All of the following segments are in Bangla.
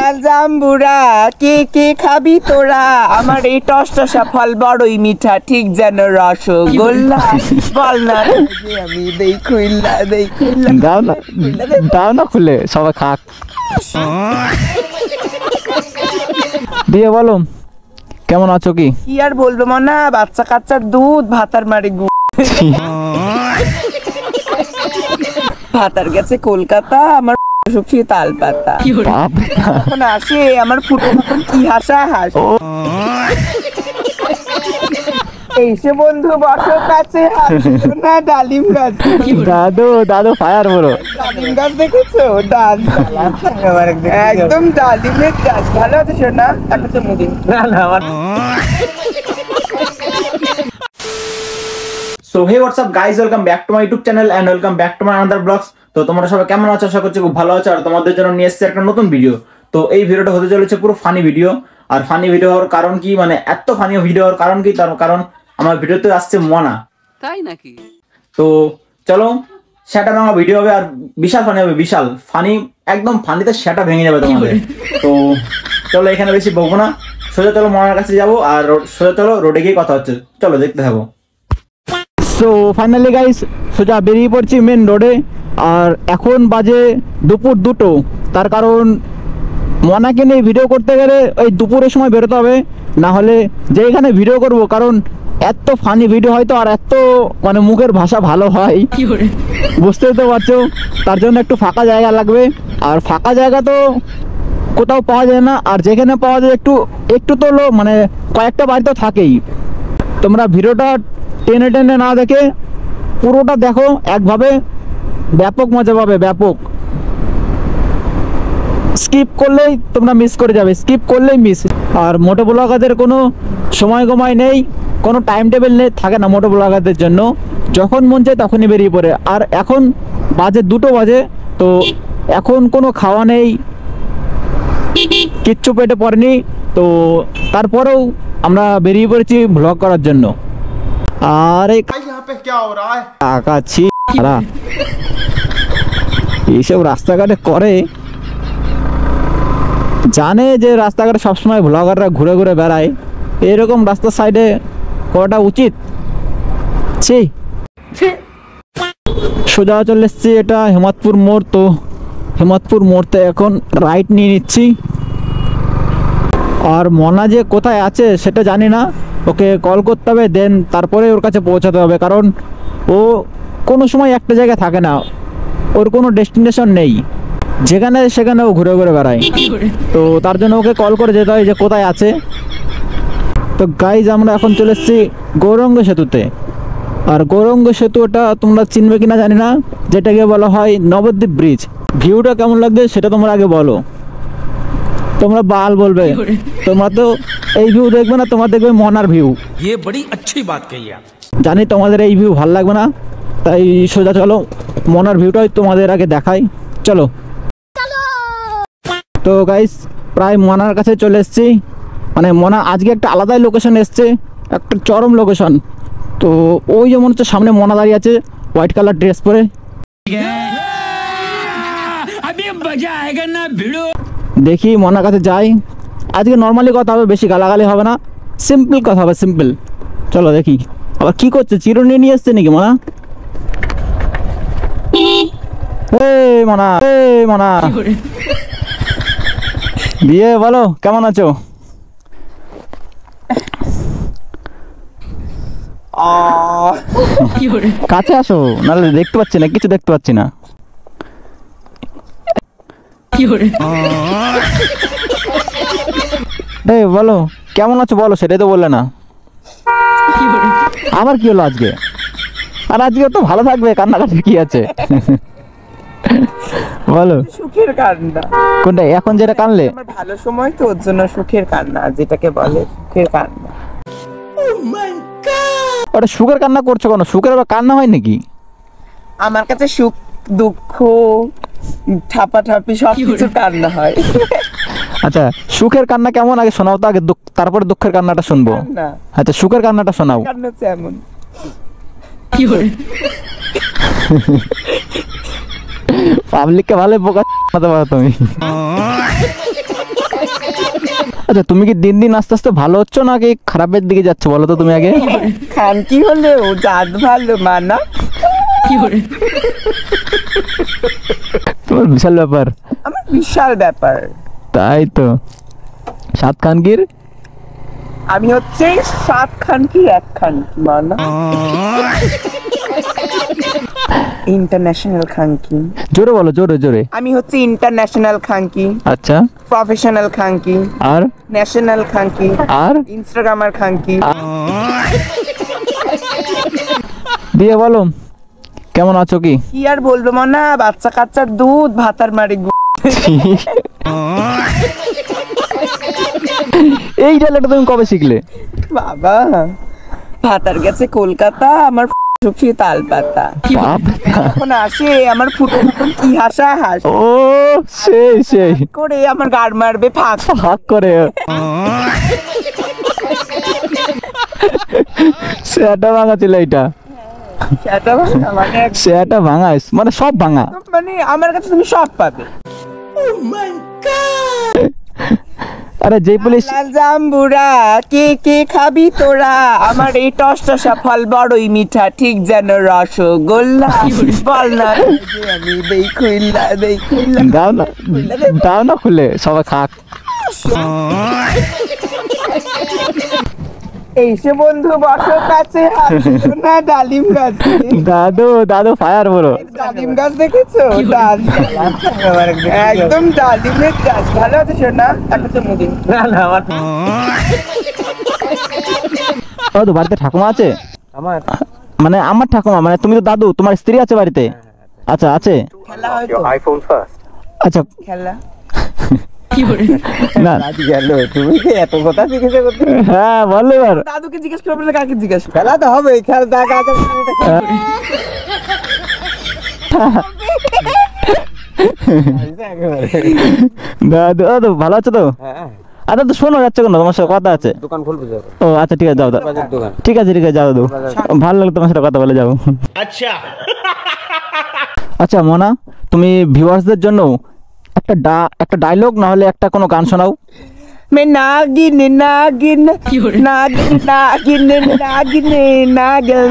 কাঁঠাল জাম্বুরা কে কে খাবি তোরা, আমার এই টসটসা ফল বড়ই মিঠা ঠিক যেন রসগোল্লা। বল না আমি দেই খুইল্লা দেই খুইল্লা। দাও না খুলে সবাই খাক। দিয়ে বলো কেমন আছো? কি আর বলবো মনা, বাচ্চা কাচ্চার দুধ ভাতার মারি গু। ভাতার গেছে কলকাতা, আমার সুখী তাল পাতা। এখন আসে আমার ফুটো মতন কি হাসা হাস। এসে বন্ধু বসো কাছে, না ডালিম গাছ। দাদু ফায়ার বলো। ডালিম গাছ দেখেছো? একদম ডালিমের গাছ। ভালো আছে শোনা? একটা চুমু দিন। So hey what's up guys, welcome back to my YouTube channel and welcome back to my another blogs. তো তোমরা সবাই কেমন আছো? আশা করছি খুব ভালো আছো। আর তোমাদের জন্য নিয়ে এসেছি একটা নতুন ভিডিও। তো এই ভিডিওটা হতে চলেছে পুরো ফানি ভিডিও। আর ফানি ভিডিও হওয়ার কারণ কি, মানে এত ফানি ভিডিও হওয়ার কারণ কি, তার কারণ আমার ভিডিওতে আসছে মনা। তাই নাকি? তো চলো সেটা ভাঙা ভিডিও হবে, আর বিশাল ফানি হবে, বিশাল ফানি, একদম ফানিতে সেটা ভেঙে যাবে তোমাদের। তো চলো এখানে বেশি বকবো না, সোজা চলো মনার কাছে যাবো। আর সোজা চলো রোডে গিয়ে কথা হচ্ছে, চলো দেখতে থাকো। সো ফাইনালি গাইস সোজা বেরিয়ে পড়ছি মেন রোডে। আর এখন বাজে দুপুর 2টো। তার কারণ মনাকে নিয়ে ভিডিও করতে গেলে ওই দুপুরের সময় বেরোতে হবে, না হলে যেখানে ভিডিও করব, কারণ এত ফানি ভিডিও হয়তো আর এত মানে মুখের ভাষা ভালো হয় বুঝতেই তো পারছো। তার জন্য একটু ফাঁকা জায়গা লাগবে, আর ফাঁকা জায়গা তো কোথাও পাওয়া যায় না। আর যেখানে পাওয়া যায় একটু একটু তো মানে কয়েকটা বাড়ি তো থাকেই। তোমরা ভিডিওটা টেনে টেনে না দেখে পুরোটা দেখো একভাবে, ব্যাপক মজা পাবে, ব্যাপক। স্কিপ করলেই তোমরা মিস করে যাবে, স্কিপ করলেই মিস। আর মোটো ব্লগারদের কোনো সময় গমাই নেই, কোনো টাইম টেবিল নেই, থাকে না মোটো ব্লগারদের জন্য। যখন মন চায় তখনই বেরিয়ে পড়ে। আর এখন বাজে 2টো বাজে, তো এখন কোনো খাওয়া নেই, কিচ্ছু পেটে পড়েনি। তো তারপরেও আমরা বেরিয়ে পড়েছি ব্লগ করার জন্য। আর এইসব রাস্তাঘাটে করে, জানে যে রাস্তাঘাটে সবসময় ব্লগাররা ঘুরে ঘুরে বেড়ায়, এরকম রাস্তার সাইডে করাটা উচিত? সোজা চলে এসছি, এটা হেমাদপুর মোড়। তো হেমাদপুর মোড়তে এখন রাইট নিয়ে নিচ্ছি। আর মনা যে কোথায় আছে সেটা জানি না, ওকে কল করতে হবে, দেন তারপরে ওর কাছে পৌঁছাতে হবে। কারণ ও কোনো সময় একটা জায়গায় থাকে না, ওর কোনো ডেস্টিনেশন নেই, যেখানে সেখানে ও ঘুরে ঘুরে বেড়ায়। তো তার জন্য ওকে কল করে যেতে হয় যে কোথায় আছে। তো গাইজ আমরা এখন চলে এসেছি গৌরাঙ্গ সেতুতে। আর গৌরাঙ্গ সেতু ওটা তোমরা চিনবে কিনা জানি না, যেটাকে বলা হয় নবদ্বীপ ব্রিজ। ভিউটা কেমন লাগবে সেটা তোমরা আগে বলো। তোমরা বাল বলবে, তোমরা তো এই ভিউ দেখবে না, তোমরা দেখবে মনার ভিউ। ये बड़ी अच्छी बात कही आप। জানি তোমাদের এই ভিউ ভালো লাগবে না, তাই সোজা চলো মনার ভিউটাই তোমাদের আগে দেখাই, চলো। তো গাইস প্রায় মনার কাছে চলে এসেছি। মানে মনা আজকে একটা আলাদাই লোকেশন এসছে, একটা চরম লোকেশন। তো ওই যে মনে হচ্ছে সামনে মনা দাঁড়িয়ে আছে হোয়াইট কালার ড্রেস পরে। দেখি মনার কাছে যাই। আজকে নর্মালি কথা হবে, বেশি গালাগালি হবে না, সিম্পল কথা হবে, সিম্পল। চলো দেখি। আবার কি করছে, চিরুনি নিয়ে এসছে নাকি মনা? মনা দিয়ে বলো কেমন আছো? কাছে আসো, নাহলে দেখতে পাচ্ছি না, কিছু দেখতে পাচ্ছি না। বলো কেমন আছো, বলো, সেটাই তো বললে না। আমার কি হলো আজকে? আর আজকে তো ভালো থাকবে, কান্নাকাটি কি আছে বলো। সুখের কান্না কোনটা? এখন যেটা কানলে? আমার ভালো সময় তো, ওর জন্য সুখের কান্না, যেটাকে বলে সুখের কান্না। ওটা সুখের কান্না করছো কেন? সুখের আবার কান্না হয় নাকি? আমার কাছে সুখ দুঃখ ঠাপাঠাপি সবকিছু কান্না হয়। আচ্ছা সুখের কান্না কেমন আগে শোনাও তো, আগে তারপরে দুঃখের কান্নাটা শুনবো। আচ্ছা সুখের কান্নাটা শোনাও। এমন পাবলিককে ভালো বোকা পারো তুমি। আচ্ছা তুমি কি দিন দিন আস্তে আস্তে ভালো হচ্ছ নাকি খারাপের দিকে যাচ্ছ বলো তো তুমি আগে? খানকি হলেও জাত ভালো মানা। তোমার বিশাল ব্যাপার। আমার বিশাল ব্যাপার। তাই তো। সাত খানকির আমি হচ্ছে 7 খানকির 1 খানকি মানা। ইন্টারন্যাশনাল খানকি। জোরে বলো, জোরে জোরে। আমি হচ্ছে ইন্টারন্যাশনাল খানকি, আচ্ছা, প্রফেশনাল খানকি, আর ন্যাশনাল খানকি, আর ইনস্টাগ্রামার খানকি। দিয়ে বলো কেমন আছো কি? কি আর বলবো মানা, বাচ্চা কাচ্চার দুধ ভাতার মারি। এই ডায়লগটা তুমি কবে শিখলে? বাবা ভাতার গেছে কলকাতা, আমার সুখী তাল পাতা। এখন আসে আমার ফুটো কি হাসা হাস ও সেই সেই করে আমার গাড় মারবে ফাঁক ফাঁক করে। সেটা ভাঙা ছিল এইটা, সেটা মানে সেটা ভাঙা মানে সব ভাঙা। মানে আমার কাছে তুমি সব পাবে। আরে যেই পুলিশ লাল জাম্বুরা কে কে খাবি তোরা, আমার এই টসটসা ফল বড়ই মিঠা ঠিক যেন রসগোল্লা। বল না যে আমি দেই খুইল্লা দেই খুইল্লা। দাও না, দাও না খুলে সবাই খাক। এই সে বন্ধু বসো কাছে, হাসিও না ডালিম গাছে। দাদু দাদু ফায়ার বলো। ডালিম গাছ দেখেছো? একদম ডালিমের গাছ। ভালো আছে শোনা? একটা চুমু দিন। না না আমার দাদু বাড়িতে ঠাকুমা আছে? আমার মানে আমার ঠাকুমা মানে তুমি তো দাদু, তোমার স্ত্রী আছে বাড়িতে? আচ্ছা আছে। খেলা হয়তো আইফোন ফার্স্ট। আচ্ছা খেলা না গেল। তুমি কি এত কথা জিজ্ঞাসা করতে? হ্যাঁ বল এবার। দাদুকে জিজ্ঞেস করবে না কাকে জিজ্ঞেস? খেলা তো হবে, খেলা দেখা আছে। দাদু দাদু ভালো আছো তো? আচ্ছা তো শোনো যাচ্ছে কেন, তোমার সাথে কথা আছে। দোকান খুলবে যাও। ও আচ্ছা ঠিক আছে যাও দাও। দোকান। ঠিক আছে ঠিক আছে যাও দাদু, ভালো লাগলো তোমার সাথে কথা বলে যাও। আচ্ছা আচ্ছা মোনা, তুমি ভিউয়ার্সদের জন্য একটা ডায়লগ না হলে একটা কোনো গান শোনাও। মে নাগিন নাগিন নাগিন নাগিন নাগিন নাগিন।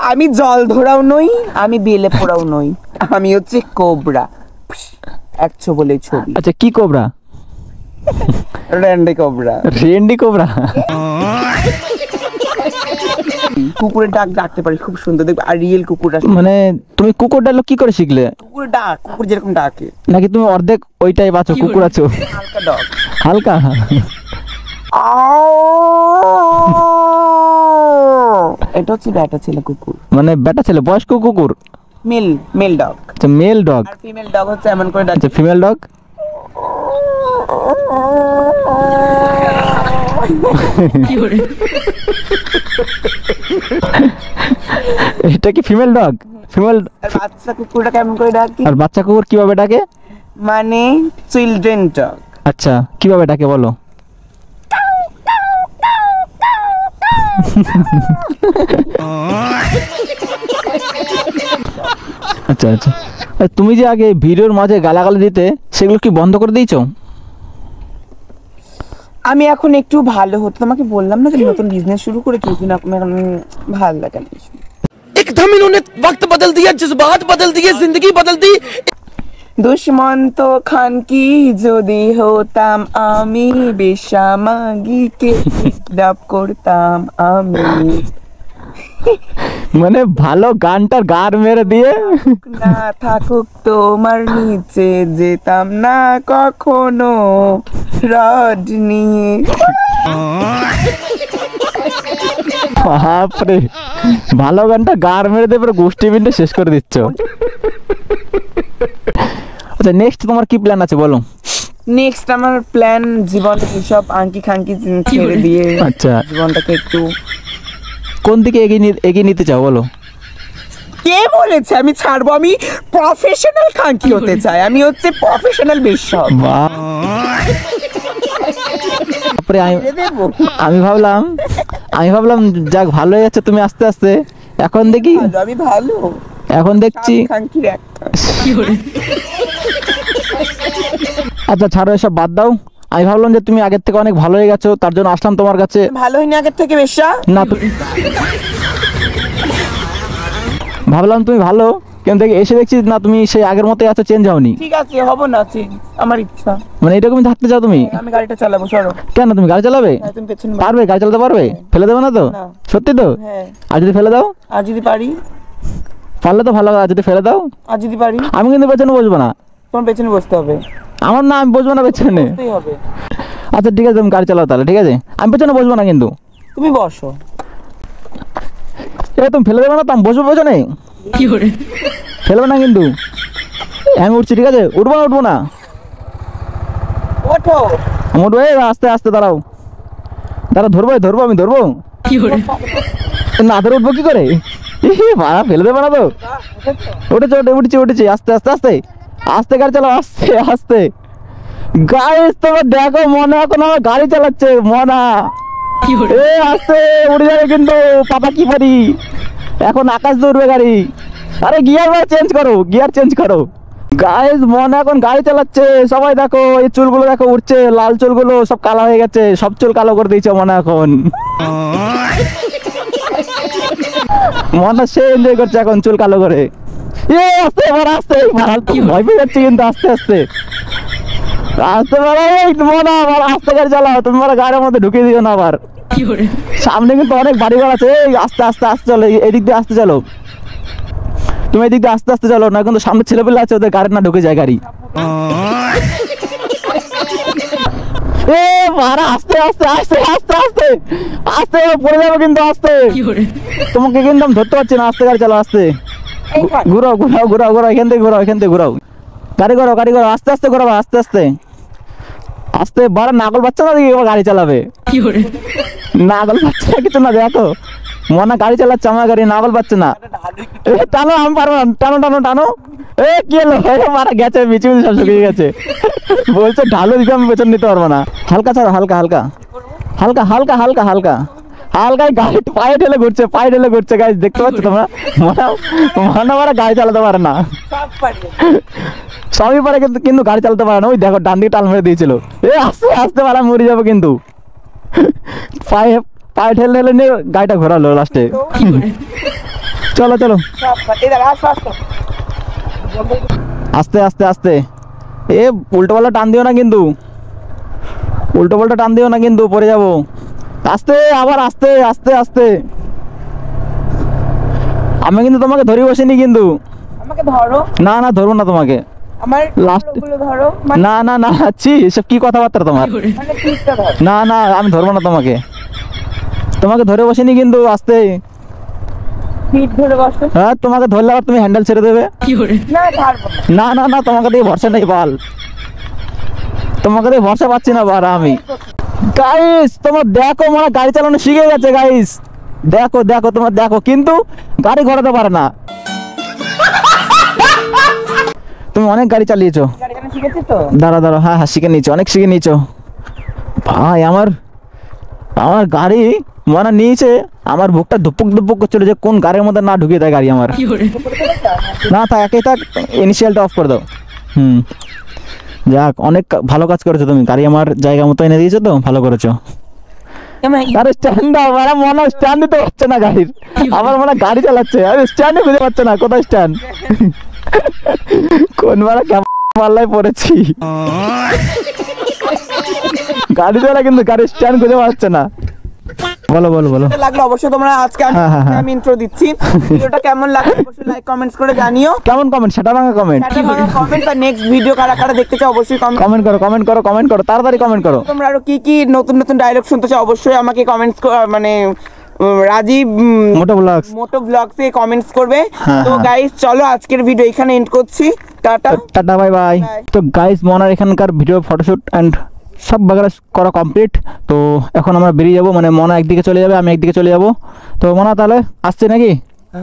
আমি জল ধরাও নই, আমি বেলে পোড়াও নই, আমি হচ্ছে কোবরা। একশো বলে ছবি। আচ্ছা কি cobra? Randy cobra. Randy cobra. কুকুরের ডাক ডাকতে পারি খুব সুন্দর, দেখবে। আর রিয়েল কুকুরটা মানে তুমি কুকুর ডায়লগ কি করে শিখলে? কুকুরের ডাক, কুকুর যেরকম ডাকে নাকি তুমি অর্ধেক ওইটাই বাঁচো, কুকুর আছো হালকা ডগ। হালকা? এটা হচ্ছে ব্যাটা ছেলে কুকুর, মানে বেটা ছেলে বয়স্ক কুকুর। Male male dog. আচ্ছা মেল ডগ। আর ফিমেল ডগ হচ্ছে এমন করে ডাকে। আচ্ছা ফিমেল ডগ। এটা কি ফিমেল ডগ? ফিমেল। আর বাচ্চা কুকুরটা কেমন করে ডাকে? আর বাচ্চা কুকুর কিভাবে ডাকে? মানে চিলড্রেন ডগ। আচ্ছা কিভাবে ডাকে বলো? আচ্ছা আচ্ছা তুমি যে আগে ভিডিওর মাঝে গালাগালি দিতে, সেগুলো কি বন্ধ করে দিয়েছো? আমি এখন একটু ভালো হতো, তোমাকে বললাম না যে নতুন বিজনেস শুরু করেছি, এখন ভালো লাগে না। एकदम इन्होंने वक्त बदल दिया, जज्बात बदल दिए, जिंदगी बदल दी। দুষ্মন্ত খানকি যদি হতাম আমি, বেশামাগিকে কিডন্যাপ করতাম আমি। মানে ভালো গানটার গার মেরে দিয়ে না থাকুক তোমার নিচে যেতাম না কখনো রড নিয়ে। বাপরে, ভালো গানটা গার মেরে দিয়ে পুরো গোষ্ঠী বিন্ডে শেষ করে দিচ্ছ। আচ্ছা নেক্সট তোমার কি প্ল্যান আছে বলো? নেক্সট আমার প্ল্যান জীবন সব আঙ্কি খাঙ্কি ছেড়ে দিয়ে আচ্ছা জীবনটাকে একটু কোন দিকে এগিয়ে নিতে চাও বলো? কে বলেছে আমি ছাড়বো? আমি প্রফেশনাল খাঙ্কি হতে চাই, আমি হচ্ছে প্রফেশনাল বেশ্যক। তারপরে আমি ভাবলাম যাক ভালো হয়ে যাচ্ছে তুমি আস্তে আস্তে, এখন দেখি আমি ভালো, এখন দেখছি খাঙ্কির একটা। আচ্ছা ছাড়ো এসব বাদ দাও, আমি ভাবলাম যে তুমি আগের থেকে অনেক ভালো হয়ে গেছো, তার জন্য আসলাম তোমার কাছে। ভালো হয়নি আগের থেকে বেশা? না তুমি ভাবলাম তুমি ভালো, কিন্তু এসে দেখছি না তুমি সেই আগের মতোই আছো, চেঞ্জ হওনি। ঠিক আছে, হব না চেঞ্জ, আমার ইচ্ছা। মানে এরকমই থাকতে চাও তুমি? আমি গাড়িটা চালাবো, সরো। কেন, তুমি গাড়ি চালাবে? হ্যাঁ, তুমি পেছনে পারবে? গাড়ি চালাতে পারবে? ফেলে দেবে না তো? না। সত্যি তো? হ্যাঁ। আর যদি ফেলে দাও? আর যদি পারি? পারলে তো ভালো, আর যদি ফেলে দাও? আর যদি পারি? আমি কিন্তু পেছনে বসবো না। তোমার পেছনে বসতে হবে। আমার না, আমি বসবো না পেছনে। বসতেই হবে। আচ্ছা ঠিক আছে, তুমি গাড়ি চালাও তাহলে, ঠিক আছে? আমি পেছনে বসবো না কিন্তু। তুমি বসো। এ তুমি ফেলে দেবে না তো? আমি বসবো পেছনে। ফেলবে না কিন্তু। আমি উঠছি, ঠিক আছে? উঠবো না, উঠবো না। ওঠো। আমি উঠবো। এই আস্তে আস্তে দাঁড়াও, দাঁড়াও, ধরবো, ধরবো, আমি ধরবো না, ধরে উঠবো কি করে? ভাড়া ফেলে দেবে না তো? উঠেছি, উঠেছি, উঠেছি, আস্তে আস্তে আস্তে আস্তে গাড়ি চালাও, আস্তে আস্তে। গাইস তোমার দেখো, মনে এখন আমার গাড়ি চালাচ্ছে, মনা। এ আস্তে, উড়ে যাবে কিন্তু, পাপা কি পারি, এখন আকাশ দিয়ে উঠবে গাড়ি। আরে গিয়ার চেঞ্জ করো, গিয়ার চেঞ্জ করো। গাইস মনে এখন গাড়ি চালাচ্ছে, সবাই দেখো, এই চুলগুলো দেখো উঠছে, লাল চুলগুলো সব কালো হয়ে গেছে, সব চুল কালো করে দিয়েছে মনে এখন। মনে সে এনজয় করছে এখন চুল কালো করে। এ আস্তে, এবার আস্তে, ভয় পেয়ে যাচ্ছে কিন্তু, আস্তে আস্তে আস্তে বাড়া। মনে আবার আস্তে গাড়ি চালাও, তুমি আমার গাড়ির মধ্যে ঢুকিয়ে দিও না আবার। সামনে কিন্তু অনেক বাড়ি ঘর আছে, এই আস্তে আস্তে আস্তে চলো, এদিক দিয়ে আস্তে চলো, তুমি এদিক দিয়ে আস্তে আস্তে চলো, না কিন্তু সামনে ছেলেপেলে আছে, ওদের গাড়ি না ঢুকে যায় গাড়ি। এ মারা, আস্তে আস্তে আস্তে আস্তে আস্তে আস্তে, পড়ে যাবে কিন্তু, আস্তে। তোমাকে কিন্তু আমি ধরতে পারছি না, আস্তে গাড়ি চালাও, আস্তে। ঘুরাও ঘুরাও ঘুরাও ঘুরাও, এখান থেকে ঘুরাও, এখান থেকে ঘুরাও, গাড়ি ঘোরাও, গাড়ি ঘোরাও, আস্তে আস্তে ঘোরাবো, আস্তে আস্তে আস্তে। বারা নাগল বাচ্চা না দেখি গাড়ি চালাবে, নাগল বাচ্চা কিছু না, দেখো মনে গাড়ি চালাচ্ছে, আমার গাড়ি নাগল পাচ্ছে না। টানো, আমি পারবো না, টানো টানো টানো। এ কি হলো, মারা গেছে, মিচি মিচি সব শুকিয়ে গেছে। বলছে ঢালু দিতে, আমি পেছন নিতে পারবো না। হালকা ছাড়ো, হালকা হালকা হালকা হালকা হালকা হালকা হালকা। গাড়ি পায়ে ঠেলে ঘুরছে, পায়ে ঠেলে ঘুরছে, গাড়ি দেখতে পাচ্ছ তোমরা? মনে মারা গাড়ি চালাতে পারে না, সবই পারে কিন্তু, কিন্তু গাড়ি চালাতে পারে না। ওই দেখো ডান দিকে টাল মেরে দিয়েছিল। এ আস্তে আস্তে মারা মরে যাবো কিন্তু। পায়ে পায়ে ঠেলে ঠেলে নিয়ে গাড়িটা ঘোরালো লাস্টে। চলো চলো, আস্তে আস্তে আস্তে। এ উল্টো পাল্টা টান দিও না কিন্তু, উল্টো পাল্টা টান দিও না কিন্তু, পড়ে যাবো। আস্তে, আবার আস্তে আস্তে আস্তে। আমি কিন্তু তোমাকে ধরে বসিনি কিন্তু। আমাকে ধরো। না না, ধরবো না তোমাকে। আমার লাস্ট গুলো ধরো। না না না, ছি, এসব কি কথাবার্তা তোমার? মানে পিঠটা ধরো। না না, আমি ধরবো না তোমাকে, তোমাকে ধরে বসিনি কিন্তু, আস্তে। পিঠ ধরে বসো। হ্যাঁ, তোমাকে ধরলে আবার তুমি হ্যান্ডেল ছেড়ে দেবে। না ধরবো না না না, তোমাকে দিয়ে ভরসা নেই বাল, তোমাকে দিয়ে ভরসা পাচ্ছি না বারা আমি। গাইস তোমার দেখো, মানে গাড়ি চালানো শিখে গেছে গাইস, দেখো দেখো, তোমার দেখো, কিন্তু গাড়ি ঘোরাতে পারে না। তুমি অনেক গাড়ি চালিয়েছো। গাড়ি চালানো শিখেছি তো। দাঁড়া দাঁড়া, হ্যাঁ হ্যাঁ, শিখে নিয়েছো, অনেক শিখে নিয়েছো ভাই। আমার আমার গাড়ি মানে নিয়েছে, আমার বুকটা ধুপুক ধুপুক করছিল যে কোন গাড়ির মধ্যে না ঢুকিয়ে দেয় গাড়ি আমার। না থাক, একেই থাক, ইনিশিয়ালটা অফ করে দাও। যাক, অনেক ভালো কাজ করেছো তুমি, গাড়ি আমার জায়গা মতো এনে দিয়েছো তো, ভালো করেছো। আরে স্ট্যান্ড দাও, মানে মনে স্ট্যান্ড দিতে পারছে না গাড়ির, আমার মনে গাড়ি চালাচ্ছে, আরে স্ট্যান্ডে খুঁজে পাচ্ছে না, কোথায় স্ট্যান্ড, কোন মানে কেমন পাল্লায় পড়েছি। গাড়ি চালা কিন্তু গাড়ির স্ট্যান্ড খুঁজে পাচ্ছে না। বলো বলো বলো। লাগলো অবশ্যই তোমরা, আজকে আমি ইন্ট্রো দিচ্ছি। ভিডিওটা কেমন লাগলো অবশ্যই লাইক কমেন্টস করে জানিও। কেমন কমেন্ট? সেটা ভাঙা কমেন্ট। কমেন্ট আর নেক্সট ভিডিও কারা কারা দেখতে চাও অবশ্যই কমেন্ট করো, কমেন্ট করো, কমেন্ট করো, তাড়াতাড়ি কমেন্ট করো। তোমরা আরো কি কি নতুন নতুন ডায়লগ শুনতে চাও অবশ্যই আমাকে কমেন্টস মানে রাজীব মোটো ব্লগসে কমেন্টস করবে। তো গাইস চলো আজকের ভিডিও এখানে এন্ড করছি। Tata tata, bye bye. তো গাইস মনার এখানকার ভিডিও ফটোশুট এন্ড সব বাগেরা করা কমপ্লিট। তো এখন আমরা বেরিয়ে যাবো, মানে মনা একদিকে চলে যাবে, আমি একদিকে চলে যাবো। তো মনা তাহলে আসছে নাকি?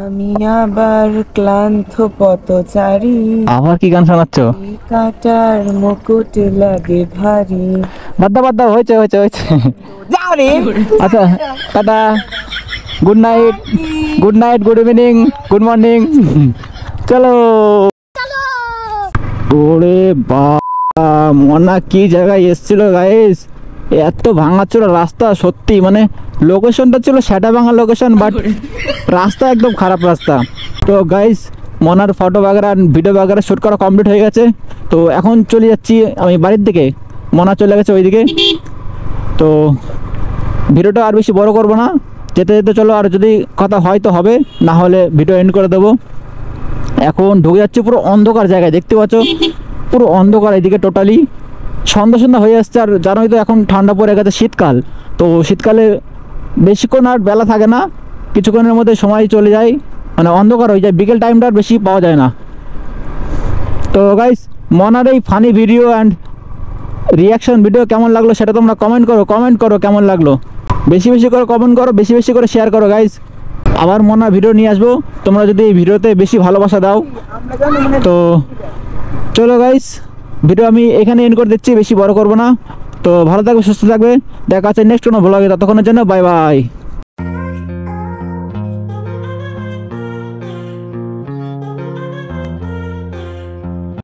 আমি আবার ক্লান্ত পথচারী, আবার কি গান শোনাচ্ছ? কাটার মুকুট লাগে ভারী। বাদ দাও বাদ দাও, হয়েছে হয়েছে হয়েছে। যাও রে। আচ্ছা tata, good night, good night, good evening, good morning. চলো ওরে বা মনা কি জায়গায় এসেছিল গাইস, এত ভাঙাচোরা রাস্তা, সত্যি মানে লোকেশনটা ছিল সেটা ভাঙা লোকেশন, বাট রাস্তা একদম খারাপ রাস্তা। তো গাইস মনার ফটো বাগেরা ভিডিও বাগেরা শ্যুট করা কমপ্লিট হয়ে গেছে। তো এখন চলে যাচ্ছি আমি বাড়ির দিকে, মনা চলে গেছে ওইদিকে। তো ভিডিওটা আর বেশি বড় করব না, যেতে যেতে চলো, আর যদি কথা হয় তো হবে, না হলে ভিডিও এন্ড করে দেবো। এখন ঢুকে যাচ্ছে পুরো অন্ধকার জায়গায়, দেখতে পাচ্ছ পুরো অন্ধকার এদিকে টোটালি, সন্ধ্যা সন্ধ্যা হয়ে আসছে। আর জানোই তো এখন ঠান্ডা পড়ে গেছে, শীতকাল, তো শীতকালে বেশিক্ষণ আর বেলা থাকে না, কিছুক্ষণের মধ্যে সময় চলে যায়, মানে অন্ধকার হয়ে যায়, বিকেল টাইমটা আর বেশি পাওয়া যায় না। তো গাইস মনার এই funny video and reaction video কেমন লাগলো সেটা তোমরা কমেন্ট করো কেমন লাগলো, বেশি বেশি করে কমেন্ট করো, বেশি বেশি করে শেয়ার করো গাইস। আবার মনার ভিডিও নিয়ে আসবো, তোমরা যদি এই ভিডিওতে বেশি ভালোবাসা দাও। তো চলো গাইস, ভিডিও আমি এখানে এন্ড করে দিচ্ছি, বেশি বড় করবো না। তো ভালো থাকবে, সুস্থ থাকবে, দেখা হচ্ছে নেক্সট কোনো ব্লগে, ততক্ষণের জন্য বাই বাই।